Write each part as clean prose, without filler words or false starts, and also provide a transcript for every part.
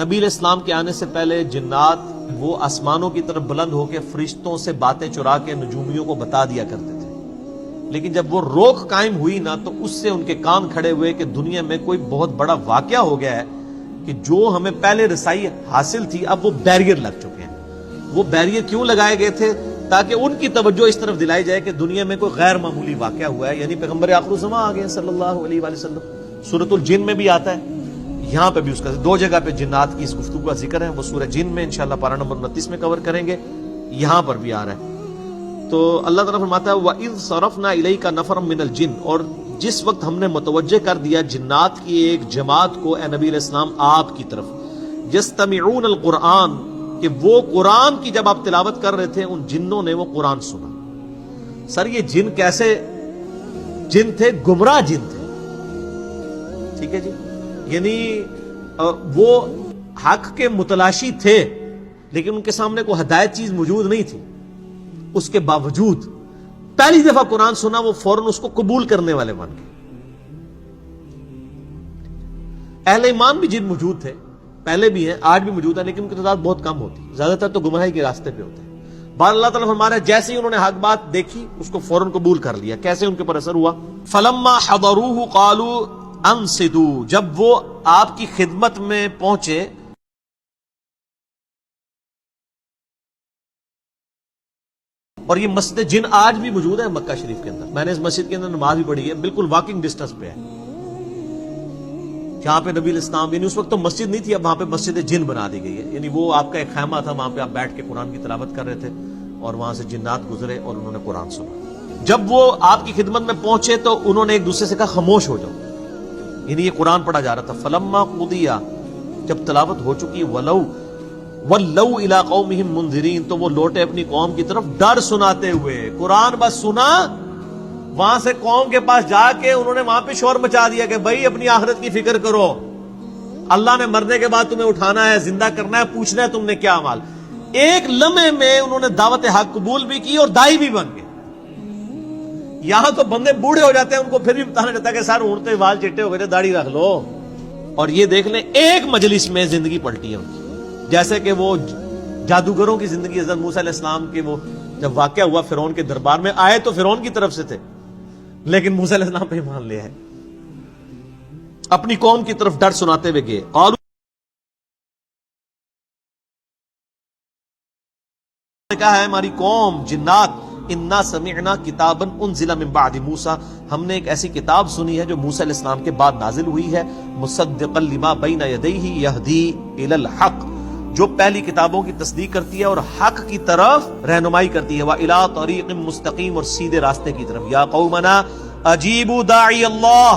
نبی علیہ السلام کے آنے سے پہلے جنات وہ آسمانوں کی طرف بلند ہو کے فرشتوں سے باتیں چرا کے نجومیوں کو بتا دیا کرتے تھے، لیکن جب وہ روک قائم ہوئی نا تو اس سے ان کے کان کھڑے ہوئے کہ دنیا میں کوئی بہت بڑا واقعہ ہو گیا ہے کہ جو ہمیں پہلے رسائی حاصل تھی اب وہ بیریئر لگ چکے ہیں۔ وہ بیریئر کیوں لگائے گئے تھے؟ تاکہ ان کی توجہ اس طرف دلائی جائے کہ دنیا میں کوئی غیر معمولی واقعہ ہوا ہے، یعنی پیغمبر آخر الزمان آ گئے صلی اللہ علیہ وآلہ وسلم۔ سورۃ الجن میں بھی آتا ہے، یہاں پہ بھی اس کا دو جگہ پہ جنات کی اس گفتگو کا ذکر ہے، وہ سورہ جن میں انشاءاللہ پارہ نمبر 29 میں کور کریں گے، یہاں پر بھی آ رہا ہے۔ تو اللہ تعالیٰ فرماتا ہے وَإِذْ صَرَفْنَا إِلَيْكَ نَفَرًا مِنَ الْجِنِّ، اور جس وقت ہم نے متوجہ کر دیا جنات کی ایک جماعت کو اے نبی علیہ السلام آپ کی طرف، يَسْتَمِعُونَ الْقُرْآنَ، کہ وہ قرآن کی جب آپ تلاوت کر رہے تھے ان جنوں نے وہ قرآن سنا۔ سر یہ جن کیسے جن تھے؟ گمراہ جن تھے، ٹھیک ہے جی، یعنی وہ حق کے متلاشی تھے لیکن ان کے سامنے کوئی ہدایت چیز موجود نہیں تھی، اس کے باوجود پہلی دفعہ قرآن سنا وہ فوراً اس کو قبول کرنے والے بن گئے۔ اہل ایمان بھی جن موجود تھے، پہلے بھی ہیں، آج بھی موجود ہے، لیکن ان کی تعداد بہت کم ہوتی، زیادہ تر تو گمراہی کے راستے پہ ہوتے ہیں۔ بار اللہ تعالیٰ فرما رہا ہے جیسے ہی انہوں نے حق بات دیکھی اس کو فوراً قبول کر لیا۔ کیسے ان کے پر اثر ہوا؟ فلما حضروہ قالوا انصتوا، جب وہ آپ کی خدمت میں پہنچے اور یہ مسجد جن آج بھی موجود ہے مکہ شریف کے اندر، میں نے اس مسجد کے اندر نماز بھی پڑھی ہے، بالکل واکنگ ڈسٹنس پہ ہے، جہاں پہ نبی الاسلام، یعنی اس وقت تو مسجد نہیں تھی، اب وہاں پہ مسجد جن بنا دی گئی ہے، یعنی وہ آپ کا ایک خیمہ تھا، وہاں پہ آپ بیٹھ کے قرآن کی تلاوت کر رہے تھے اور وہاں سے جنات گزرے اور انہوں نے قرآن سنا۔ جب وہ آپ کی خدمت میں پہنچے تو انہوں نے ایک دوسرے سے کہا خاموش ہو جاؤ، یعنی یہ قرآن پڑھا جا رہا تھا۔ فلما قضیا، جب تلاوت ہو چکی، ولوا الی قومہم منذرین، تو وہ لوٹے اپنی قوم کی طرف ڈر سناتے ہوئے۔ قرآن بس سنا، وہاں سے قوم کے پاس جا کے انہوں نے وہاں پہ شور مچا دیا کہ بھائی اپنی آخرت کی فکر کرو، اللہ نے مرنے کے بعد تمہیں اٹھانا ہے، زندہ کرنا ہے، پوچھنا ہے تم نے کیا عمل۔ ایک لمحے میں انہوں نے دعوت حق قبول بھی کی اور دائی بھی بن گئے۔ یہاں تو بندے بوڑھے ہو جاتے ہیں، ان کو پھر بھی بتانا چاہتا ہے کہ سر اونٹتے وال چٹے ہو گئے، داڑھی رکھ لو، اور یہ دیکھ لیں ایک مجلس میں زندگی پلٹی ہے ان کی۔ جیسے کہ وہ جادوگروں کی زندگی، حضرت موسیٰ علیہ السلام کے وہ جب واقعہ ہوا فرعون کے دربار میں، آئے تو فرعون کی طرف سے تھے لیکن موسیٰ علیہ السلام پہ ایمان لے آئے، اپنی قوم کی طرف ڈر سناتے ہوئے گئے۔ اور کہا ہے ہماری قوم جنات، انا سمعنا کتابا انزل من بعد موسیٰ، ہم نے ایک ایسی کتاب سنی ہے جو موسیٰ علیہ السلام کے بعد نازل ہوئی ہے، مصدقا لما بین یدیہ یہدی الی الحق، جو پہلی کتابوں کی تصدیق کرتی ہے اور حق کی طرف رہنمائی کرتی ہے، وَإِلَىٰ طَرِيقٍ مُسْتَقِيمٍ، اور سیدھے راستے کی طرف۔ یا قومنا اجیبوا داعی اللہ،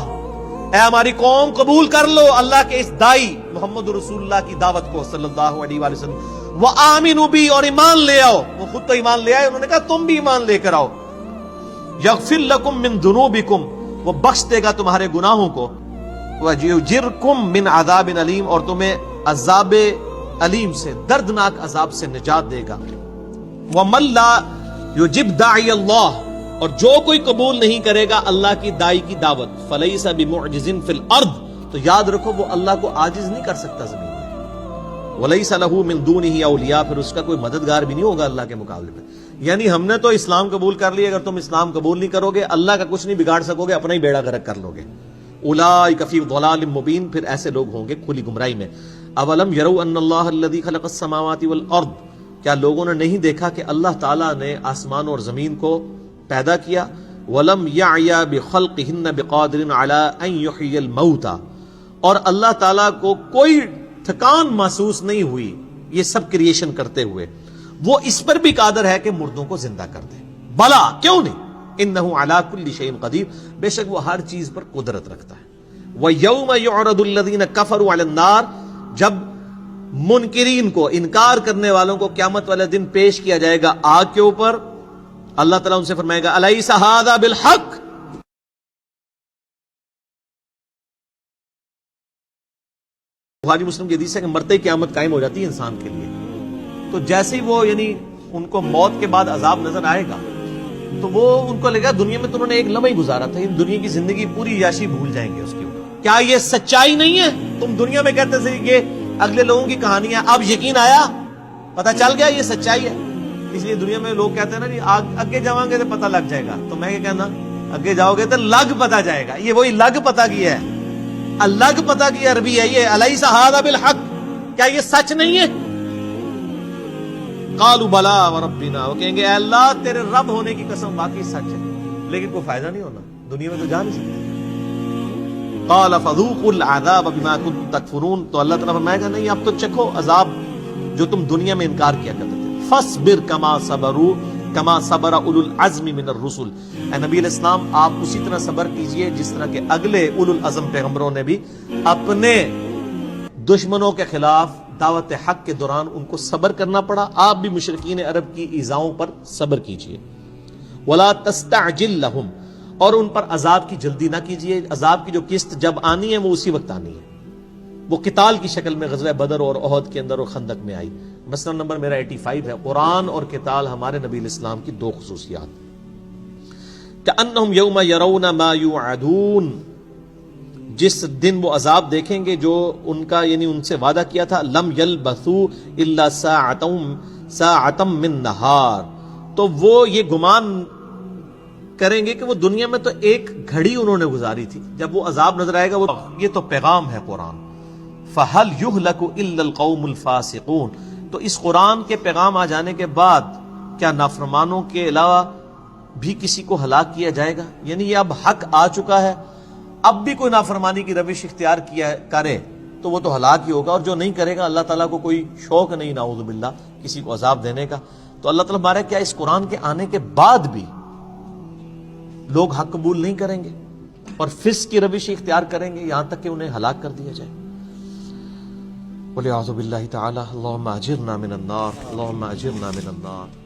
اے ہماری قوم قبول کر لو اللہ کے اس دائی محمد رسول اللہ کی دعوت کو صلی اللہ علیہ وآلہ وسلم، وَآمِنُوا بِي، اور ایمان لے آؤ۔ وہ خود تو ایمان لے آئے، انہوں نے کہا تم بھی ایمان لے کر آؤ۔ یغفر لکم من ذنوبکم، وہ بخش دے گا تمہارے گناہوں کو، وَیُجِرْکُم من عذاب علیم، اور تمہیں عذاب علیم سے، دردناک عذاب سے نجات دے گا۔ وَمَن لَّا يُجِبْ دَاعِيَ اللَّهِ، اور جو کوئی قبول نہیں کرے گا اللہ کی دائی کی دعوت، فَلَيْسَ بِمُعْجِزٍ فِي الْأَرْضِ، تو یاد رکھو وہ اللہ کو عاجز نہیں کر سکتا زمین میں۔ وَلَيْسَ لَهُ مِن دُونِهِ أَوْلِيَاء، پھر اس کا کوئی مددگار بھی نہیں ہوگا اللہ کے مقابلے میں۔ یعنی ہم نے تو اسلام قبول کر لیا، اگر تم اسلام قبول نہیں کرو گے اللہ کا کچھ نہیں بگاڑ سکو گے، اپنا ہی بیڑا غرق کر لو گے۔ اولئک فی ضلال مبین، پھر ایسے لوگ ہوں گے کھلی گمراہی میں۔ اولم یروا ان اللہ الذی خلق السماوات والارض، کیا لوگوں نے نہیں دیکھا کہ اللہ تعالیٰ نے آسمان اور زمین کو پیدا کیا؟ ولم یعی بخلقہن بقادر علی ان یحیی الموتى، اور اللہ تعالیٰ کو کوئی تھکان محسوس نہیں ہوئی یہ سب کریشن کرتے ہوئے، وہ اس پر بھی قادر ہے کہ مردوں کو زندہ کر دے۔ بلا، کیوں نہیں، انہ علی کل شیء قدیر، بے شک وہ ہر چیز پر قدرت رکھتا ہے۔ وَيَوْمَ يُعْرَضُ الَّذِينَ كَفَرُوا عَلَى النَّارِ، جب منکرین کو، انکار کرنے والوں کو قیامت والے دن پیش کیا جائے گا آگ کے اوپر، اللہ تعالیٰ ان سے فرمائے گا الیس ھذا بالحق، بخاری مسلم کی حدیث ہے کہ مرتے ہی قیامت قائم ہو جاتی ہے انسان کے لیے۔ تو جیسے ہی وہ، یعنی ان کو موت کے بعد عذاب نظر آئے گا تو وہ ان کو لگا دنیا میں تو انہوں نے ایک لمحہ ہی گزارا تھا، دنیا کی زندگی پوری یاشی بھول جائیں گے اس کے اوپر۔ کیا یہ سچائی نہیں ہے؟ تم دنیا میں کہتے تھے کہ اگلے لوگوں کی کہانیاں، اب یقین آیا، پتہ چل گیا یہ سچائی ہے. اس لیے دنیا میں لوگ کہتے ہیں نا جی اگے جاؤں گے تو پتہ لگ جائے گا، تو میں کیا کہنا، اگے جاؤ گے تو لگ پتہ جائے گا. یہ وہی لگ پتہ کی ہے، الگ پتہ کی عربی ہے یہ. الیس ھذا بالحق، کیا یہ سچ نہیں ہے؟ قالوا بلا وربنا، وہ کہیں گے اے اللہ تیرے رب ہونے کی قسم واقعی سچ ہے، لیکن کوئی فائدہ نہیں ہونا، دنیا میں تو جا نہیں سکتے. قال فذوقوا العذاب بما كنتم تكفرون، تو اللہ تعالیٰ فرمائے گا نہیں اب تو چکھو عذاب جو تم دنیا میں انکار کیا کرتے تھے. فاصبر كما صبروا كما صبر اولو العزم من الرسل، اے نبی علیہ السلام آپ اسی طرح صبر کیجئے جس طرح کہ اگلے اولو العزم پیغمبروں نے بھی اپنے دشمنوں کے خلاف دعوت حق کے دوران ان کو صبر کرنا پڑا. آپ بھی مشرکین عرب کی ایذاؤں پر صبر کیجئے. ولا تستعجل لهم، اور ان پر عذاب کی جلدی نہ کیجئے. عذاب کی جو قسط جب آنی ہے وہ اسی وقت آنی ہے. وہ قتال کی شکل میں غزوہ بدر اور احد کے اندر اور خندق میں آئی. مسئلہ نمبر میرا 85 ہے. قرآن اور قتال ہمارے نبی علیہ السلام کی دو خصوصیات. کأنہم یوم یرون ما یوعدون، جس دن وہ عذاب دیکھیں گے جو ان کا یعنی ان سے وعدہ کیا تھا. لم یلبثوا الا ساعۃ من نہار، تو وہ یہ گمان کریں گے کہ وہ دنیا میں تو ایک گھڑی انہوں نے گزاری تھی، جب وہ عذاب نظر آئے گا وہ یہ تو پیغام ہے قرآن. فَهَلْ يُهْلَكُ إِلَّا الْقَوْمُ الْفَاسِقُونَ، تو اس قرآن کے پیغام آ جانے کے بعد کیا نافرمانوں کے علاوہ بھی کسی کو ہلاک کیا جائے گا؟ یعنی یہ اب حق آ چکا ہے، اب بھی کوئی نافرمانی کی روش اختیار کیا کرے تو وہ تو ہلاک ہی ہوگا، اور جو نہیں کرے گا اللہ تعالیٰ کو کوئی شوق نہیں نعوذ باللہ کسی کو عذاب دینے کا. تو اللہ تعالیٰ ہمارے کیا اس قرآن کے آنے کے بعد بھی لوگ حق قبول نہیں کریں گے اور فسق کی روش اختیار کریں گے یہاں تک کہ انہیں ہلاک کر دیا جائے. وَلِعَوْذُ بِاللَّهِ تَعَالَى اللَّهُمَّ أَجِرْنَا مِنَ النَّارِ اللَّهُمَّ أَجِرْنَا مِنَ النَّارِ.